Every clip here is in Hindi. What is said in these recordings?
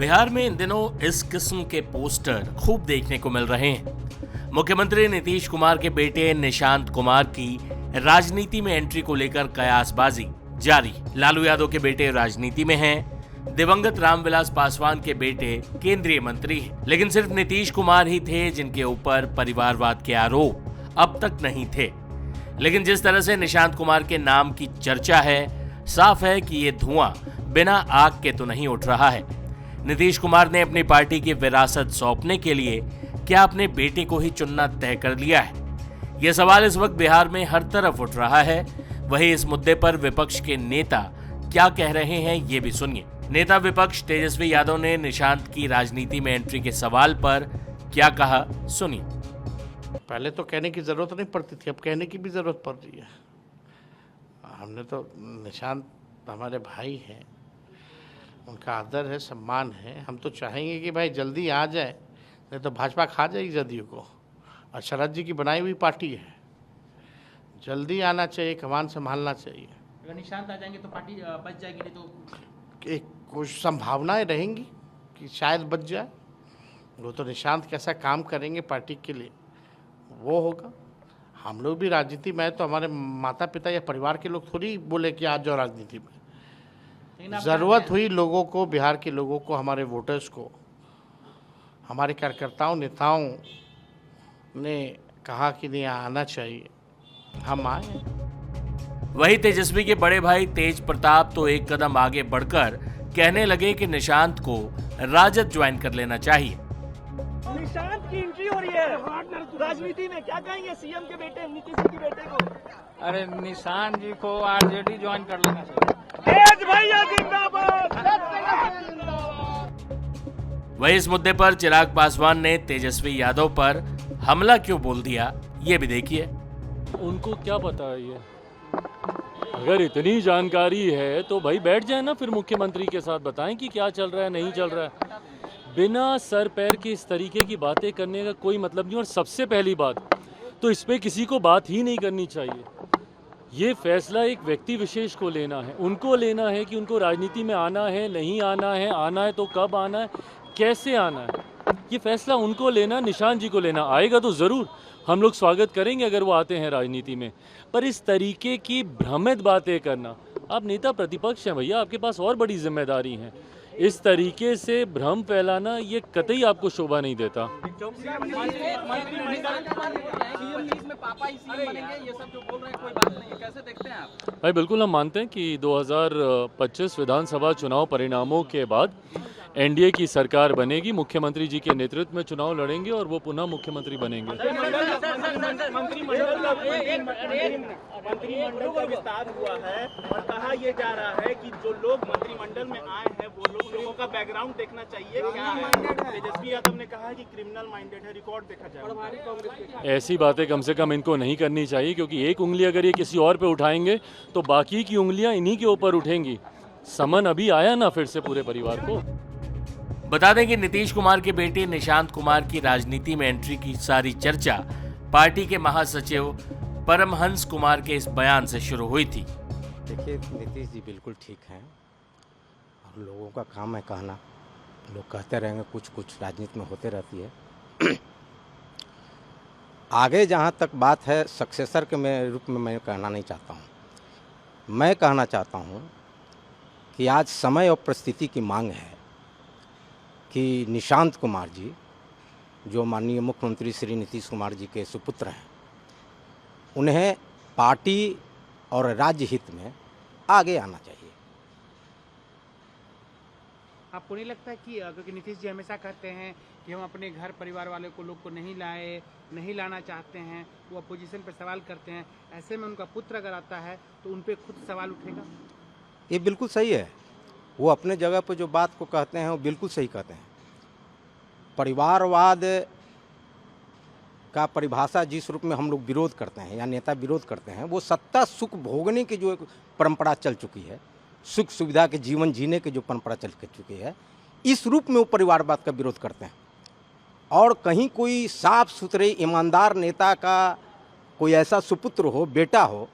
बिहार में इन दिनों इस किस्म के पोस्टर खूब देखने को मिल रहे हैं। मुख्यमंत्री नीतीश कुमार के बेटे निशांत कुमार की राजनीति में एंट्री को लेकर कयासबाजी जारी। लालू यादव के बेटे राजनीति में हैं, दिवंगत रामविलास पासवान के बेटे केंद्रीय मंत्री हैं, लेकिन सिर्फ नीतीश कुमार ही थे जिनके ऊपर परिवारवाद के आरोप अब तक नहीं थे। लेकिन जिस तरह से निशांत कुमार के नाम की चर्चा है, साफ है कि ये धुआं बिना आग के तो नहीं उठ रहा है। नीतीश कुमार ने अपनी पार्टी की विरासत सौंपने के लिए क्या अपने बेटे को ही चुनना तय कर लिया है? यह सवाल इस वक्त बिहार में हर तरफ उठ रहा है। वहीं इस मुद्दे पर विपक्ष के नेता क्या कह रहे हैं, ये भी सुनिए। नेता विपक्ष तेजस्वी यादव ने निशांत की राजनीति में एंट्री के सवाल पर क्या कहा, सुनिए। पहले तो कहने की जरूरत नहीं पड़ती थी, अब कहने की भी जरूरत पड़ रही है। हमने तो निशांत हमारे भाई हैं, उनका आदर है, सम्मान है। हम तो चाहेंगे कि भाई जल्दी आ जाए, नहीं तो भाजपा खा जाएगी जदयू को। और शरद जी की बनाई हुई पार्टी है, जल्दी आना चाहिए, कमान संभालना चाहिए। अगर निशांत आ जाएंगे तो पार्टी बच जाएगी, नहीं तो एक कुछ संभावनाएं रहेंगी कि शायद बच जाए। वो तो निशांत कैसा काम करेंगे पार्टी के लिए वो होगा। हम लोग भी राजनीति में, तो हमारे माता पिता या परिवार के लोग थोड़ी बोले कि आज जाओ राजनीति में। ज़रूरत हुई लोगों को, बिहार के लोगों को, हमारे वोटर्स को, हमारे कार्यकर्ताओं नेताओं ने कहा कि नहीं आना चाहिए, हम आए। वही तेजस्वी के बड़े भाई तेज प्रताप तो एक कदम आगे बढ़कर कहने लगे कि निशांत को राजद ज्वाइन कर लेना चाहिए। निशांत की एंट्री हो रही है राजनीति में, क्या कहेंगे सीएम के बेटे नीतीश जी के बेटे को? अरे निशांत जी को आरजेडी ज्वाइन कर लेना चाहिए। तेज भैया जिंदाबाद। वही इस मुद्दे पर चिराग पासवान ने तेजस्वी यादव पर हमला क्यों बोल दिया, ये भी देखिए। उनको क्या पता है? ये अगर इतनी जानकारी है तो भाई बैठ जाए ना, फिर मुख्यमंत्री के साथ बताएं कि क्या चल रहा है, नहीं चल रहा है। बिना सर पैर के इस तरीके की बातें करने का कोई मतलब नहीं। और सबसे पहली बात तो इस पे किसी को बात ही नहीं करनी चाहिए। ये फैसला एक व्यक्ति विशेष को लेना है, उनको लेना है कि उनको राजनीति में आना है, नहीं आना है तो कब आना है, कैसे आना है, ये फैसला उनको लेना, निशांत जी को लेना। आएगा तो ज़रूर, हम लोग स्वागत करेंगे अगर वो आते हैं राजनीति में। पर इस तरीके की भ्रमित बातें करना, आप नेता प्रतिपक्ष हैं भैया, आपके पास और बड़ी जिम्मेदारी है। इस तरीके से भ्रम फैलाना ये कतई आपको शोभा नहीं देता। भाई बिल्कुल हम मानते हैं कि 2025 विधानसभा चुनाव परिणामों के बाद एनडीए की सरकार बनेगी, मुख्यमंत्री जी के नेतृत्व में चुनाव लड़ेंगे और वो पुनः मुख्यमंत्री बनेंगे। मंत्रिमंडल का विस्तार हुआ है और कहा यह जा रहा है कि जो लोग मंत्रिमंडल में आए हैं वो लोगों का बैकग्राउंड देखना चाहिए, क्या है। तेजस्वी यादव ने कहा है कि क्रिमिनल माइंडेड है, रिकॉर्ड देखा जाए। ऐसी बातें कम से कम इनको नहीं करनी चाहिए, क्योंकि एक उंगली अगर ये किसी और पे उठाएंगे तो बाकी की उंगलियां इन्हीं के ऊपर उठेंगी। समन अभी आया ना फिर से पूरे परिवार को। बता दें कि नीतीश कुमार के बेटे निशांत कुमार की राजनीति में एंट्री की सारी चर्चा पार्टी के महासचिव परमहंस कुमार के इस बयान से शुरू हुई थी। देखिए, नीतीश जी बिल्कुल ठीक हैं और लोगों का काम है कहना। लोग कहते रहेंगे, कुछ राजनीति में होते रहती है। आगे जहाँ तक बात है सक्सेसर के रूप में मैं कहना नहीं चाहता हूँ। मैं कहना चाहता हूँ कि आज समय और परिस्थिति की मांग है कि निशांत कुमार जी, जो माननीय मुख्यमंत्री श्री नीतीश कुमार जी के सुपुत्र हैं, उन्हें पार्टी और राज्य हित में आगे आना चाहिए। आपको नहीं लगता है कि क्योंकि नीतीश जी हमेशा कहते हैं कि हम अपने घर परिवार वाले को लोग को नहीं लाना चाहते हैं, वो अपोजिशन पर सवाल करते हैं, ऐसे में उनका पुत्र अगर आता है तो उन पर खुद सवाल उठेगा? ये बिल्कुल सही है। वो अपने जगह पर जो बात को कहते हैं वो बिल्कुल सही कहते हैं। परिवारवाद का परिभाषा जिस रूप में हम लोग विरोध करते हैं या नेता विरोध करते हैं, वो सत्ता सुख भोगने की जो एक परंपरा चल चुकी है, सुख सुविधा के जीवन जीने की जो परंपरा चल चुकी है, इस रूप में वो परिवारवाद का विरोध करते हैं। और कहीं कोई साफ सुथरे ईमानदार नेता का कोई ऐसा सुपुत्र हो, बेटा हो,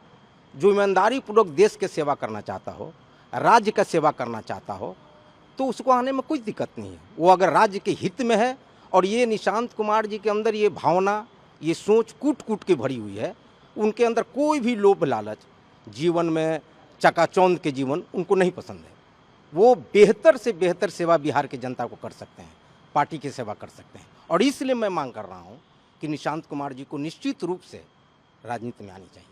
जो ईमानदारी पूर्वक देश के सेवा करना चाहता हो, राज्य का सेवा करना चाहता हो, तो उसको आने में कोई दिक्कत नहीं है। वो अगर राज्य के हित में है और ये निशांत कुमार जी के अंदर ये भावना, ये सोच कूट कूट के भरी हुई है, उनके अंदर कोई भी लोभ लालच, जीवन में चकाचौंध के जीवन उनको नहीं पसंद है। वो बेहतर से बेहतर सेवा बिहार की जनता को कर सकते हैं, पार्टी की सेवा कर सकते हैं, और इसलिए मैं मांग कर रहा हूँ कि निशांत कुमार जी को निश्चित रूप से राजनीति में आनी चाहिए।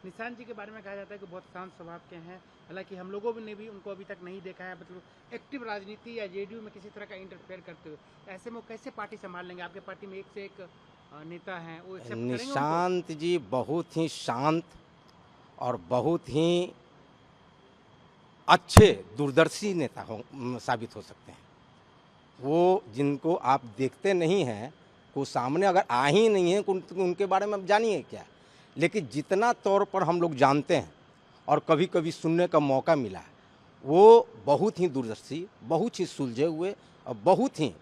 निशांत जी के बारे में कहा जाता है कि बहुत शांत स्वभाव के हैं, हालांकि हम लोगों ने भी उनको अभी तक नहीं देखा है मतलब एक्टिव राजनीति या जेडीयू में किसी तरह का इंटरफेयर करते हुए। ऐसे में वो कैसे पार्टी संभाल लेंगे? आपके पार्टी में एक से एक नेता हैं, वो एक्सेप्ट करेंगे उनको? निशांत जी बहुत ही शांत और बहुत ही अच्छे दूरदर्शी नेता साबित हो सकते हैं। वो जिनको आप देखते नहीं हैं, को सामने अगर आ ही नहीं है, उनके बारे में आप जानिए क्या, लेकिन जितना तौर पर हम लोग जानते हैं और कभी कभी सुनने का मौका मिला है, वो बहुत ही दूरदर्शी, बहुत ही सुलझे हुए और बहुत ही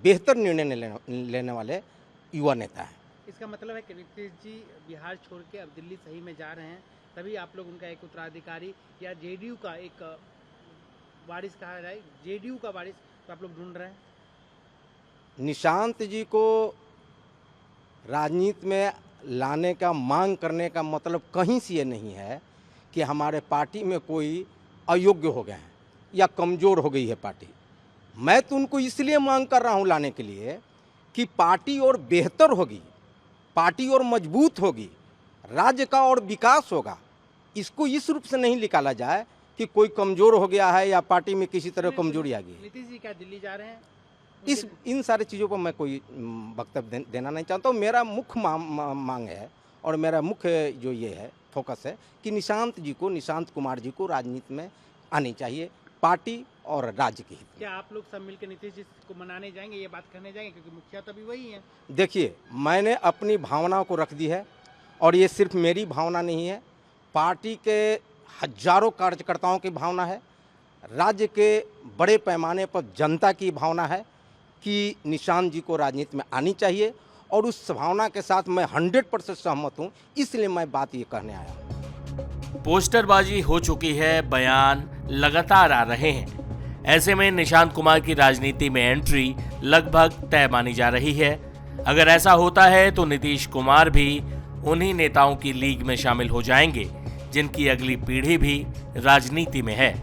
बेहतर निर्णय लेने वाले युवा नेता हैं। इसका मतलब है कि नीतीश जी बिहार छोड़ के अब दिल्ली सही में जा रहे हैं, तभी आप लोग उनका एक उत्तराधिकारी या जेडीयू का एक वारिस कहा जाए, जेडीयू का वारिस तो आप लोग ढूंढ रहे हैं? निशांत जी को राजनीति में लाने का, मांग करने का मतलब कहीं से ये नहीं है कि हमारे पार्टी में कोई अयोग्य हो गए हैं या कमज़ोर हो गई है पार्टी। मैं तो उनको इसलिए मांग कर रहा हूं लाने के लिए कि पार्टी और बेहतर होगी, पार्टी और मजबूत होगी, राज्य का और विकास होगा। इसको इस रूप से नहीं निकाला जाए कि कोई कमज़ोर हो गया है या पार्टी में किसी तरह कमजोरी आ गई है। नीतीश जी क्या दिल्ली जा रहे हैं? इन सारी चीज़ों पर मैं कोई वक्तव्य देना नहीं चाहता हूँ। मेरा मुख्य मांग है और मेरा मुख्य जो ये है फोकस है कि निशांत कुमार जी को राजनीति में आनी चाहिए, पार्टी और राज्य के हित में। क्या आप लोग सब मिलकर नीतीश जी को मनाने जाएंगे, ये बात करने जाएंगे, क्योंकि मुखिया तो अभी वही है? देखिए, मैंने अपनी भावनाओं को रख दी है और ये सिर्फ मेरी भावना नहीं है, पार्टी के हजारों कार्यकर्ताओं की भावना है, राज्य के बड़े पैमाने पर जनता की भावना है कि निशांत जी को राजनीति में आनी चाहिए, और उस भावना के साथ मैं 100% सहमत हूँ। इसलिए मैं बात ये कहने आया हूँ। पोस्टरबाजी हो चुकी है, बयान लगातार आ रहे हैं। ऐसे में निशांत कुमार की राजनीति में एंट्री लगभग तय मानी जा रही है। अगर ऐसा होता है तो नीतीश कुमार भी उन्हीं नेताओं की लीग में शामिल हो जाएंगे जिनकी अगली पीढ़ी भी राजनीति में है।